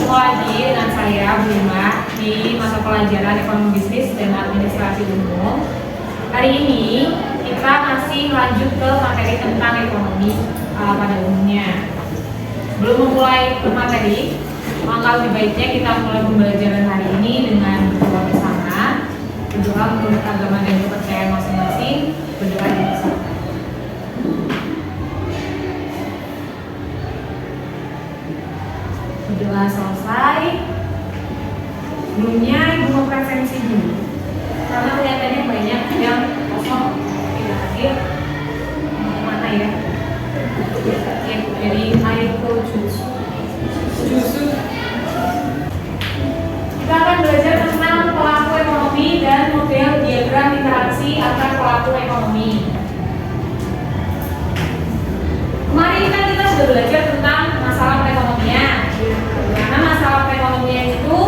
Bertemu lagi dengan saya, Bima, di mata pelajaran Ekonomi Bisnis dan Administrasi Umum. Hari ini kita masih lanjut ke materi tentang ekonomi pada umumnya. Sebelum memulai materi, maka lebih baiknya kita mulai pembelajaran hari ini dengan berdoa bersama. Berdoa menurut agama dan kepercayaan masing-masing. Berdoa bersama. Berdoa selesai. Sebelumnya Ibu mau presensi dulu, karena kelihatannya banyak yang kosong tidak hadir. Mana ya? Jadi ayo justru. Kita akan belajar tentang pelaku ekonomi dan model diagram interaksi antar pelaku ekonomi. Kemarin kan kita sudah belajar tentang masalah perekonomian. Karena masalah perekonomian itu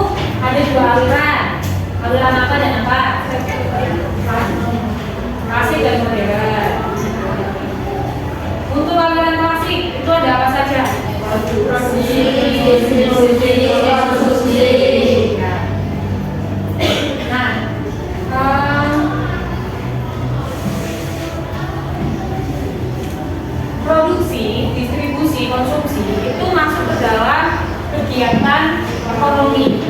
ada dua aliran. Aliran apa dan apa? Klasik dan modern. Untuk aliran klasik itu ada apa saja? Produksi, distribusi, konsumsi itu masuk ke dalam kegiatan ekonomi.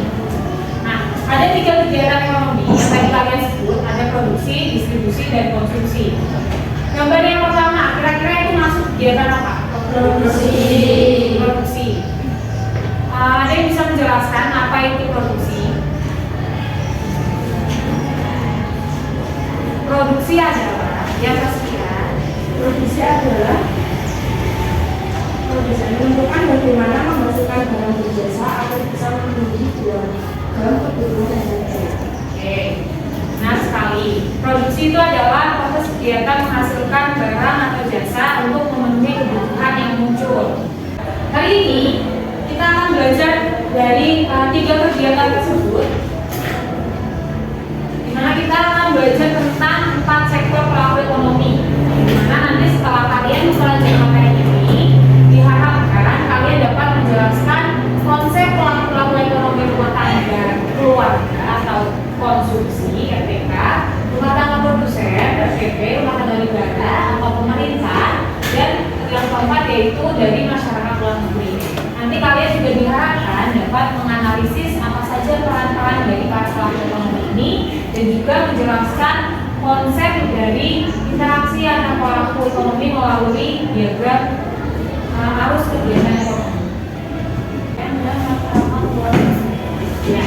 Nah, ada tiga kegiatan ekonomi yang tadi kalian sebut, ada produksi, distribusi, dan konsumsi. Gambar yang pertama, kira-kira itu masuk kegiatan apa? Produksi. Ada yang bisa menjelaskan apa itu produksi? Produksi adalah yang tersedia. Produksi adalah menentukan bagaimana memasukkan barang dan jasa agar bisa memenuhi dalam kebutuhan dan lain-lain. Oke, benar sekali. Produksi itu adalah proses kegiatan menghasilkan barang atau jasa untuk memenuhi kebutuhan yang muncul. Hari ini kita akan belajar dari tiga kegiatan tersebut, di mana kita akan belajar tentang 4 sektor pelaku ekonomi. Di mana nanti setelah kalian mempelajari materi ini, diharapkan kalian dapat menjelaskan konsep pelaku ekonomi rumah tangga keluarga atau konsumsi (RTK), rumah tangga produsen (RTP), rumah tangga negara atau pemerintah, dan yang keempat yaitu dari masyarakat luar negeri. Nanti kalian juga diharapkan dapat menganalisis apa saja peran-peran dari para pelaku ekonomi ini dan juga menjelaskan konsep dari interaksi antar pelaku ekonomi melalui diagram arus kegiatan ekonomi. Ya.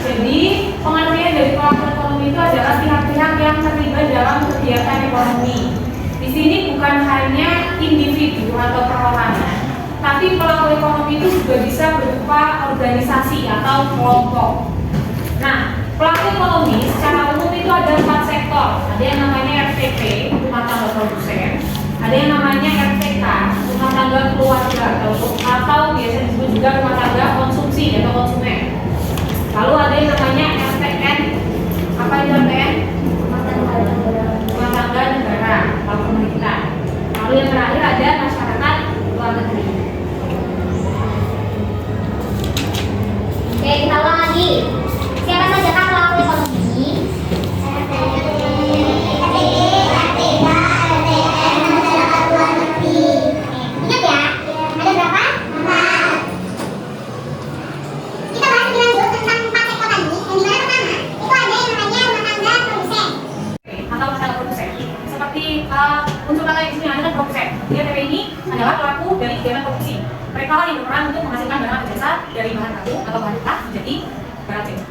Jadi pengertian dari pelaku ekonomi itu adalah pihak-pihak yang terlibat dalam kegiatan ekonomi. Di sini bukan hanya individu atau perorangan, tapi pelaku ekonomi itu juga bisa berupa organisasi atau kelompok. Nah, pelaku ekonomi secara umum itu ada 4 sektor. Ada yang namanya RTP, rumah tangga produsen. Ada yang namanya RTK, rumah tangga keluarga atau biasa disebut juga rumah tangga konsumsi atau konsumen. Lalu ada yang namanya RTN. Apa itu RTN? Rumah tangga negara atau pemerintah. Lalu yang terakhir ada masyarakat luar negeri. Oke, kita ulang lagi. Siapa saja kan pelaku ekonomi? Ingat ya, ada berapa? 4. Kita bahas lebih lanjut tentang 4 sektor tadi. Yang dimana pertama, itu ada yang namanya rumah tangga produsen. Atau rumah tangga produsen. Seperti unsur kata yang di sini ada produsen. Dia TP ini adalah pelaku dari kegiatan produksi. Mereka lah yang berperan untuk menghasilkan barang atau jasa dari bahan baku atau bahan mentah menjadi barang jadi.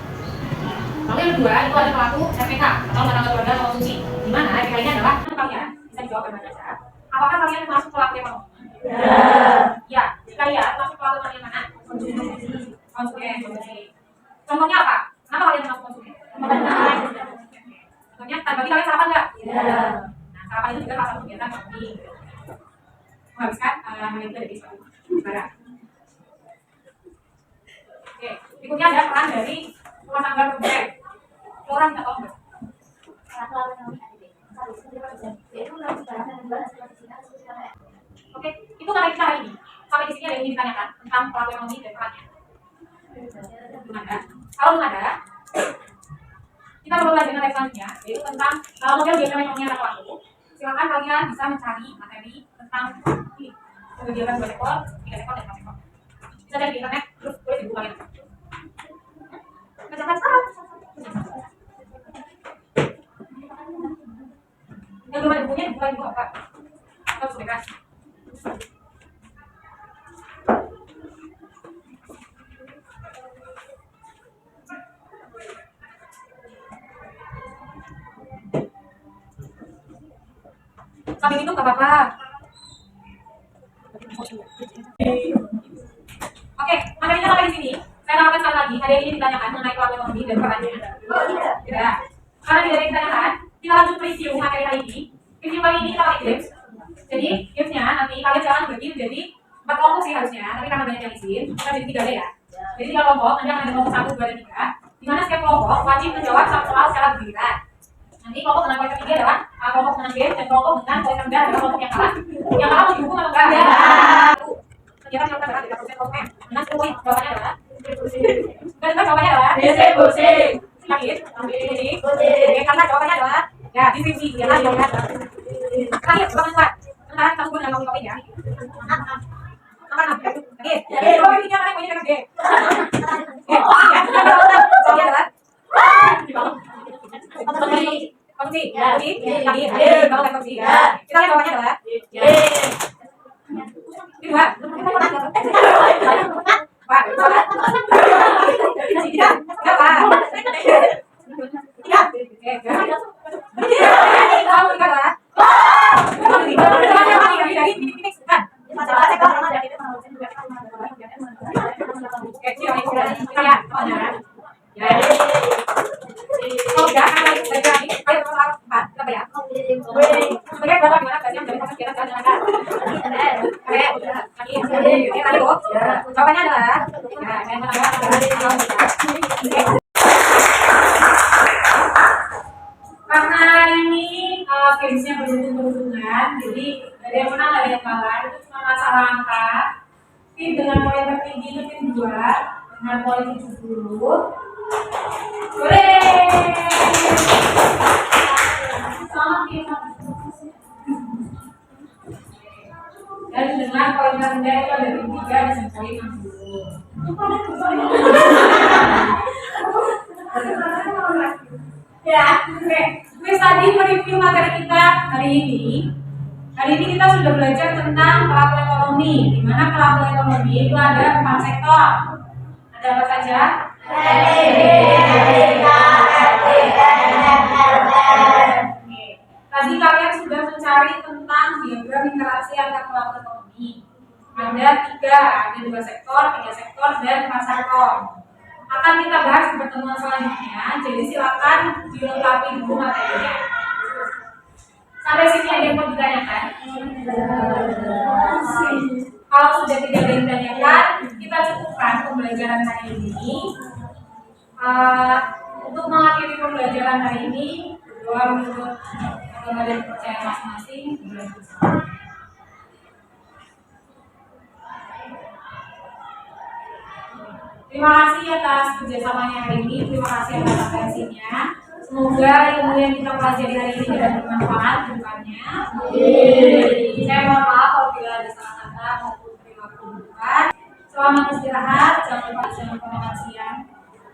Lalu yang kedua itu ada pelaku RPK atau rumah tangga keluarga konsumsi. Di mana RPK ini adalah kalian bisa dijawab dengan saja. Apakah kalian masuk pelaku ekonomi? Ya. Jika ya, masuk pelaku ekonomi mana? Konsumen. Contohnya apa? Kenapa kalian masuk konsumen? Contohnya, bagi kalian sarapan nggak? Nah, sarapan itu juga salah satu kegiatan ekonomi. Menghabiskan itu dari suatu barang. Oke, berikutnya ada peran dari rumah tangga produsen. Orang nggak tahu nggak? Oke, itu materi kita hari ini. Sampai di sini ada yang ingin ditanyakan tentang pelaku ekonomi dan perannya. Belum ada. Kalau belum ada, kita perlu belajar teks selanjutnya, yaitu tentang model diagram ekonomi anak waktu. Silakan kalian bisa mencari materi tentang ini kegiatan 2 ekor, 3 ekor, dan 4 ekor. Bisa dari internet, terus boleh dibuka lagi. Kerjakan sekarang. Yang belum ada bukunya dibuka lagi buka. Harus bebas. Sambil itu gak apa-apa. Oke, materinya sampai di sini. Saya tambahkan sekali lagi. Hari ini ditanyakan mengenai pelaku ekonomi dan perannya. Tidak. Karena tidak ada yang ditanyakan, kita lanjut review materi hari ini. Review kali ini kita pakai games. Jadi gamesnya nanti kalian jangan dibagi menjadi 4 kelompok sih harusnya. Tapi karena banyak yang izin, kita jadi 3 ya. Jadi 3 kelompok, nanti akan ada kelompok 1, 2, dan 3. Di mana setiap kelompok wajib menjawab satu soal secara bergiliran. Nanti kelompok dengan poin ketiga adalah kelompok dengan game, dan kelompok dengan poin rendah adalah kelompok yang kalah. Yang kalah mau dihukum atau enggak? Ya. Kegiatan yang berat 3% kelompok menang 10 poin. Jawabannya adalah jawabannya adalah distribusi. Yakin? Oke, karena jawabannya adalah ya distribusi. Ya kan jawabannya adalah. Terakhir, jawaban kuat. Sementara kita hubung dengan topik ya. Apa namanya? Oke. Jawaban ketiga mana poinnya dengan G? Jawabannya adalah konsumsi. Jadi, kalau konsumsi. Kita lihat jawabannya adalah kedua. Pak, tiga, berapa? Tiga. Kalau tiga adalah dari titik kan? Oke, kita lihat ya. Oh ya, dari lagi. Ayo soal 4, berapa ya? Sebagai berapa gimana bagian dari proses kita jalan jalan? Oke, lagi tadi kok. Jawabannya adalah ya, yang pertama karena ini gamesnya berhubungan, jadi ada yang menang ada yang kalah. Itu cuma masalah angka. Tim dengan poin tertinggi itu tim 2 dengan poin 70. Boleh. Selamat tim. Dan dengan poin rendah itu ada tim 3 dengan poin 60. Ya, oke. Kuis tadi mereview materi kita hari ini. Hari ini kita sudah belajar tentang pelaku ekonomi. Di mana pelaku ekonomi itu ada 4 sektor. Ada apa saja? Tadi kalian sudah mencari tentang diagram interaksi antar pelaku ekonomi. Ada 2 sektor, 3 sektor, dan 4 sektor. Akan kita bahas di pertemuan selanjutnya. Jadi silakan dilengkapi dulu materinya. Sampai sini ada yang mau ditanyakan? Kalau sudah tidak ada yang ditanyakan, kita cukupkan pembelajaran hari ini. Untuk mengakhiri pembelajaran hari ini, berdoa menurut agama dan percaya masing-masing. Terima kasih atas kerjasamanya hari ini. Terima kasih atas atensinya. Semoga ilmu yang kita pelajari hari ini dapat bermanfaat ke depannya. Saya mohon maaf apabila ada salah kata maupun perilaku bukan. Selamat istirahat. Jangan lupa makan siang.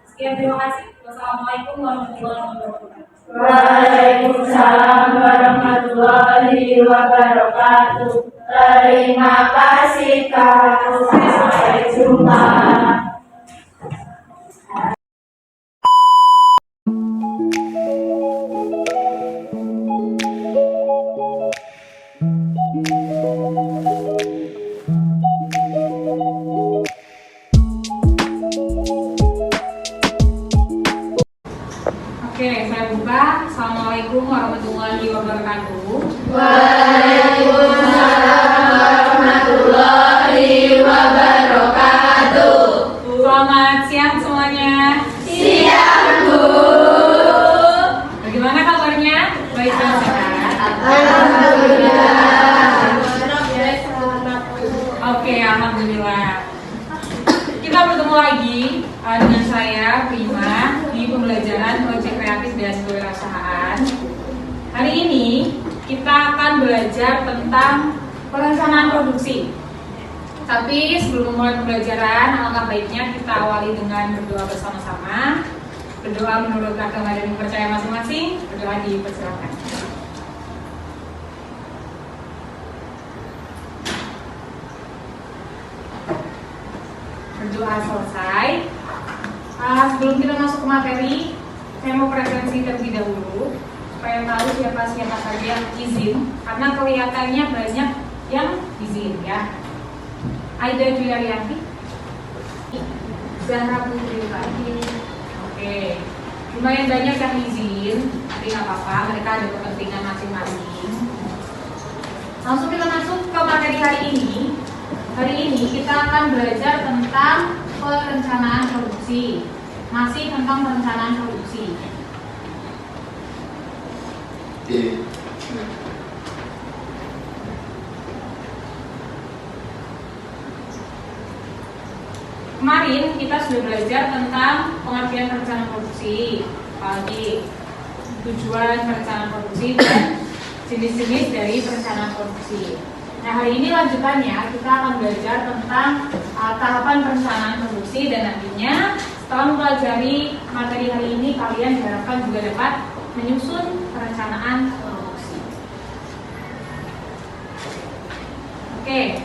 Sekian, terima kasih. Wassalamualaikum warahmatullahi wabarakatuh. Waalaikumsalam warahmatullahi wabarakatuh. Terima kasih Kak. Sampai jumpa. Oke, saya buka. Assalamualaikum warahmatullahi wabarakatuh. Waalaikumsalam warahmatullahi wabarakatuh. Selamat siang semuanya. Siang Bu. Bagaimana kabarnya? Baik dan sehat? Alhamdulillah. Oke, alhamdulillah. Kita bertemu Ketemu lagi dengan saya Prima di pembelajaran proyek kreatif dan kewirausahaan. Hari ini kita akan belajar tentang perencanaan produksi. Tapi sebelum memulai pembelajaran, alangkah baiknya kita awali dengan berdoa bersama-sama. Berdoa menurut agama dan percaya masing-masing. Berdoa dipersilakan. Berdoa selesai. Sebelum kita masuk ke materi, saya mau presensi terlebih dahulu supaya tahu siapa-siapa saja yang izin, karena kelihatannya banyak yang izin ya. Aida Juliaryanti, Zahra Putri lagi. Oke, lumayan banyak yang izin, tapi nggak apa-apa, mereka ada kepentingan masing-masing. Langsung kita masuk ke materi hari ini. Hari ini kita akan belajar tentang perencanaan produksi. Masih tentang perencanaan produksi. Kemarin kita sudah belajar tentang pengertian perencanaan produksi, apalagi tujuan perencanaan produksi dan jenis-jenis dari perencanaan produksi. Nah, hari ini lanjutannya kita akan belajar tentang tahapan perencanaan produksi, dan nantinya setelah mempelajari materi hari ini kalian diharapkan juga dapat menyusun perencanaan produksi. Oke,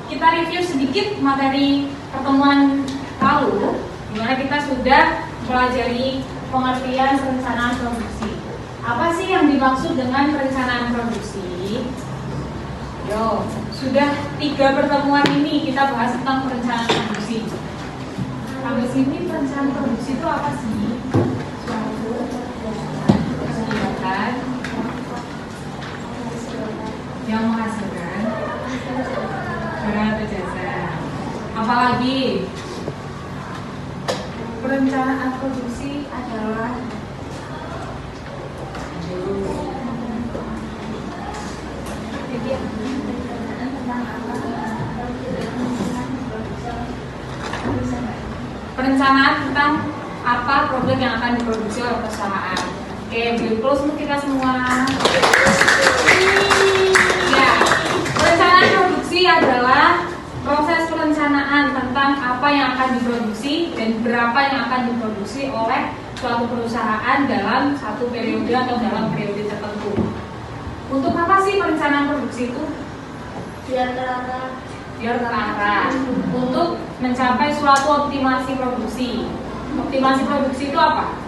kita review sedikit materi pertemuan lalu, di mana kita sudah mempelajari pengertian perencanaan produksi. Apa sih yang dimaksud dengan perencanaan produksi? Yo, sudah 3 pertemuan ini kita bahas tentang perencanaan produksi. Sampai sini perencanaan produksi itu apa sih? Kegiatan yang menghasilkan barang atau jasa. Apalagi perencanaan produksi adalah perencanaan tentang apa produk yang akan diproduksi oleh perusahaan. Oke, beri close untuk kita semua. Ya, perencanaan produksi adalah proses perencanaan tentang apa yang akan diproduksi dan berapa yang akan diproduksi oleh suatu perusahaan dalam satu periode atau dalam periode tertentu. Untuk apa sih perencanaan produksi itu? Biar terarah untuk mencapai suatu optimasi produksi. Optimasi produksi itu apa?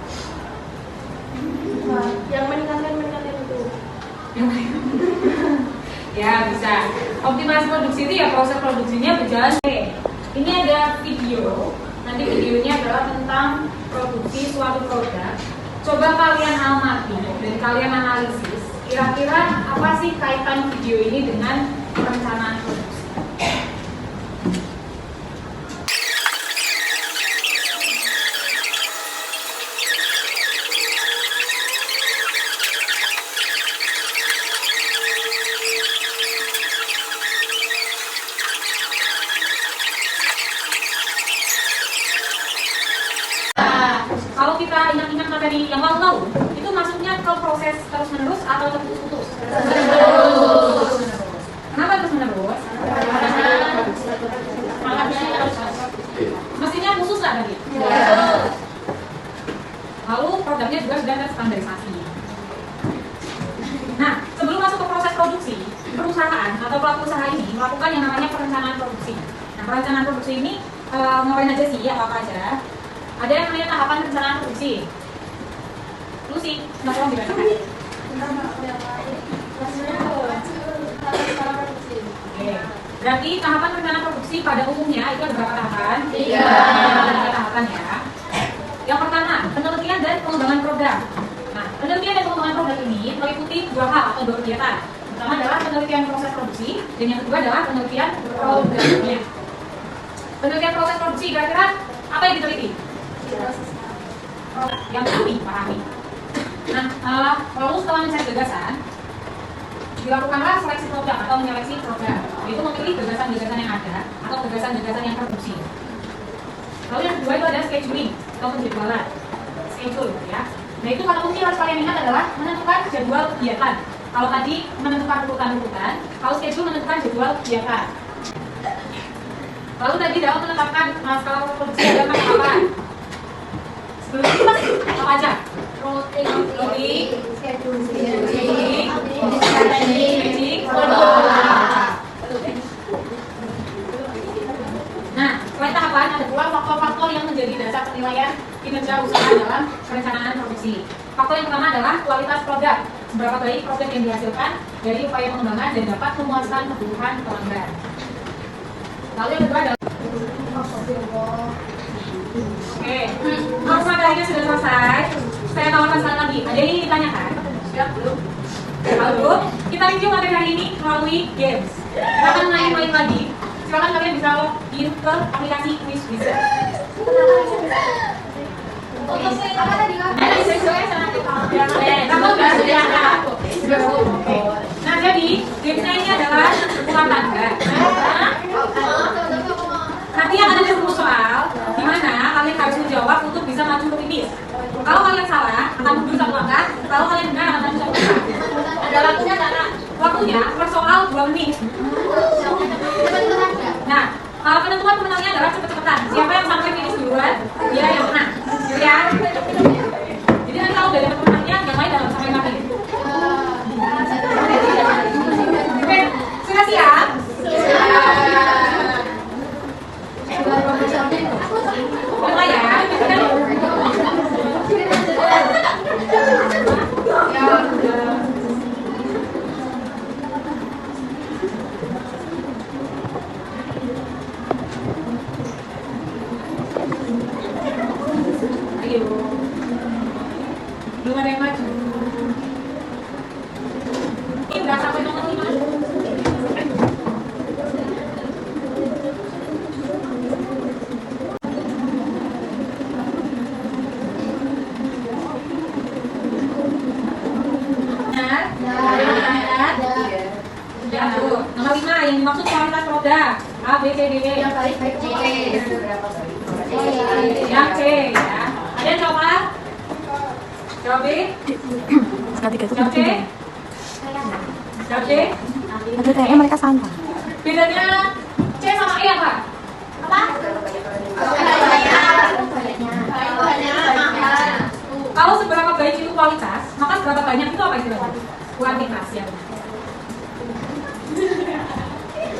Yang meningkatkan itu. Ya, bisa. Optimasi produksi itu ya proses produksinya berjalan. Ini ada video. Nanti videonya adalah tentang produksi suatu produk. Coba kalian amati dan kalian analisis. Kira-kira apa sih kaitan video ini dengan perencanaan produksi? Kalau kita ingat-ingat materi yang lalu, itu masuknya ke proses terus-menerus atau terputus-putus? Terus-menerus. Kenapa terus-menerus? Mesinnya khusus nggak tadi? Lalu produknya juga sudah terstandarisasi. Nah, sebelum masuk ke proses produksi, perusahaan atau pelaku usaha ini melakukan yang namanya perencanaan produksi. Nah, perencanaan produksi ini ngapain aja sih? Apa aja? Ada yang namanya tahapan perencanaan produksi. Lucy, tolong dibacakan. Oke. Berarti tahapan perencanaan produksi pada umumnya itu ada berapa tahapan? 3. Ada tahapan ya. Yang pertama, penelitian dan pengembangan program. Nah, penelitian dan pengembangan program ini meliputi 2 hal atau 2 kegiatan. Pertama adalah penelitian proses produksi, dan yang kedua adalah penelitian programnya. Penelitian proses produksi, kira-kira apa yang diteliti? Yang dipahami. Nah, lalu setelah mencari gagasan, dilakukanlah seleksi produk atau menyeleksi program. Yaitu memilih gagasan-gagasan yang ada atau gagasan-gagasan yang produksi. scheduling atau penjadwalan. Schedule ya. Nah itu kata kunci harus kalian ingat adalah menentukan jadwal kegiatan. Kalau tadi menentukan urutan-urutan, kalau schedule menentukan jadwal kegiatan. Lalu tadi dalam menetapkan skala produksi ada apa? Sebelum itu mas, apa aja? Routing, scheduling, magic, Nah, selain tahapan ada pula faktor-faktor yang menjadi dasar penilaian kinerja usaha dalam perencanaan produksi. Faktor yang pertama adalah kualitas produk. Seberapa baik produk yang dihasilkan dari upaya pengembangan dan dapat memuaskan kebutuhan pelanggan. Lalu yang kedua adalah Oke, kalau materinya sudah selesai, saya tawarkan sekali lagi. Ada yang ingin ditanyakan? Sudah belum? Kalau belum, kita review materi hari ini melalui games. Kita akan main lagi. Silakan kalian bisa login ke aplikasi Quiz Wizard. Apa tadi kak? Nah, jadi gamesnya ini adalah ulang tangga. Nanti akan ada 10 soal di mana kalian harus menjawab untuk bisa maju ke finish. Kalau kalian salah, akan mundur satu langkah. Kalau kalian benar, akan maju satu langkah. Ada waktunya nggak? Waktunya per soal 2 menit. Nah, kalau penentuan pemenangnya adalah cepet-cepetan. Siapa yang sampai finish duluan, dia yang menang. Gitu ya. Jadi nanti kalau udah dapat pemenangnya, yang lain dalam sampai mati. Oke, sudah siap? Mulai ya. Ayo. Belum ada yang maju. Ini udah sampai nomor 5. Nomor 5 yang dimaksud kualitas produk A, B, C, D, E. Yang baik-baik C. Yang C ya. Ada yang jawab A? Jawab B? Jawab C? Jawab C? Aduh, kayaknya mereka sama. Bedanya C sama E apa? Apa? Kalau seberapa baik itu kualitas, maka seberapa banyak itu apa istilahnya? Kuantitas ya.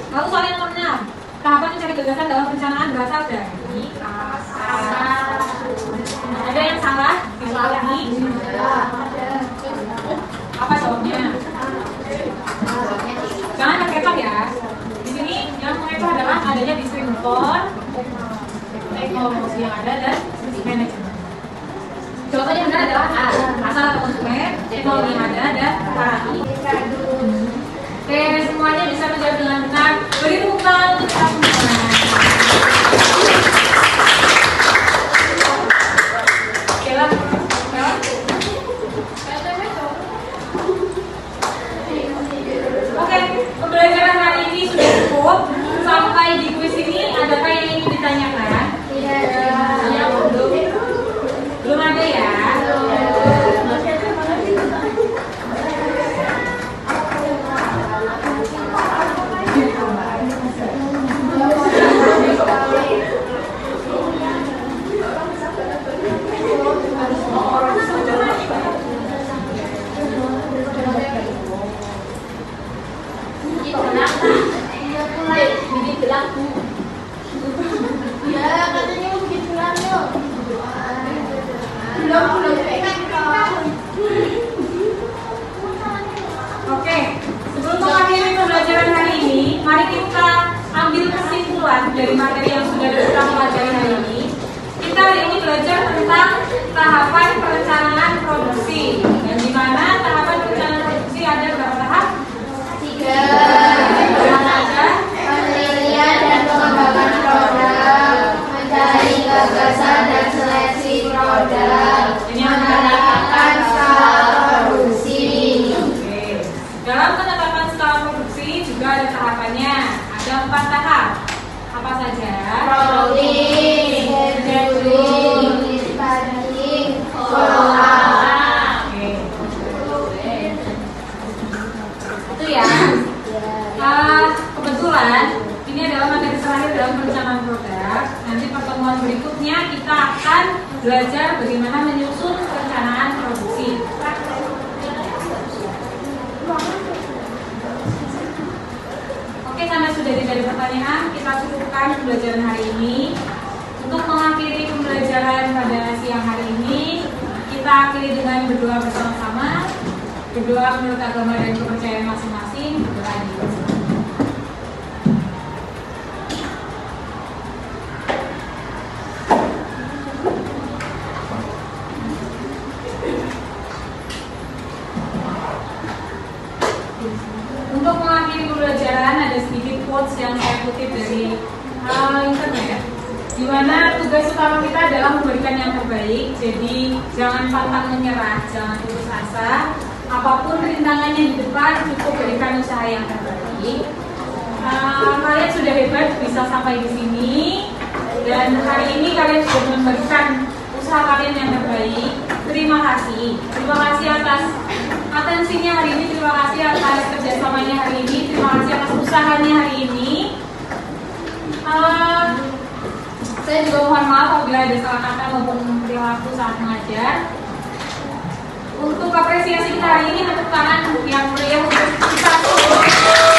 Lalu soal yang nomor 6, tahapan mencari gagasan dalam perencanaan berasal dari ada yang salah? Lagi? Apa jawabnya? Jangan terkecoh ya. Di sini yang mengecoh adalah adanya distributor, teknologi yang ada dan manajemen. Jawabannya benar adalah A. Asal atau konsumen, teknologi yang ada dan parahi. Oke, semuanya bisa menjawab dengan benar. Beri tepuk tangan untuk kita semua. Oke lah. Oke, pembelajaran hari ini sudah cukup. Sampai di kuis ini, adakah yang ingin ditanyakan? Tidak. Belum ada ya? Oke, sebelum mengakhiri pembelajaran hari ini, mari kita ambil kesimpulan dari materi yang sudah kita pelajari hari ini. Kita hari ini belajar tentang tahapan perencanaan produksi. Dan di mana tahapan perencanaan produksi ada berapa tahap? 3. Apa saja? Penelitian dan pengembangan produk, mencari gagasan dan seleksi produk, menetapkan skala produksi. Oke. Dalam penetapan skala produksi juga ada tahapannya. Ada 4 tahap. Apa saja? Routing, yang berikutnya kita akan belajar bagaimana menyusun perencanaan produksi. Oke, karena sudah tidak ada pertanyaan, kita cukupkan pembelajaran hari ini. Untuk mengakhiri pembelajaran pada siang hari ini, kita akhiri dengan berdoa bersama-sama. Berdoa menurut agama dan kepercayaan masing-masing. Berdoa di Untuk mengakhiri pembelajaran ada sedikit quotes yang saya kutip dari internet, di mana tugas utama kita adalah memberikan yang terbaik. Jadi jangan pantang menyerah, jangan putus asa. Apapun rintangannya di depan, cukup berikan usaha yang terbaik. Kalian sudah hebat bisa sampai di sini, dan hari ini kalian sudah memberikan usaha kalian yang terbaik. Terima kasih atas atensinya hari ini, terima kasih atas kerjasamanya hari ini, terima kasih atas usahanya hari ini. Saya juga mohon maaf apabila ada salah kata maupun perilaku saat mengajar. Untuk apresiasi kita hari ini, tepuk tangan yang meriah untuk kita semua.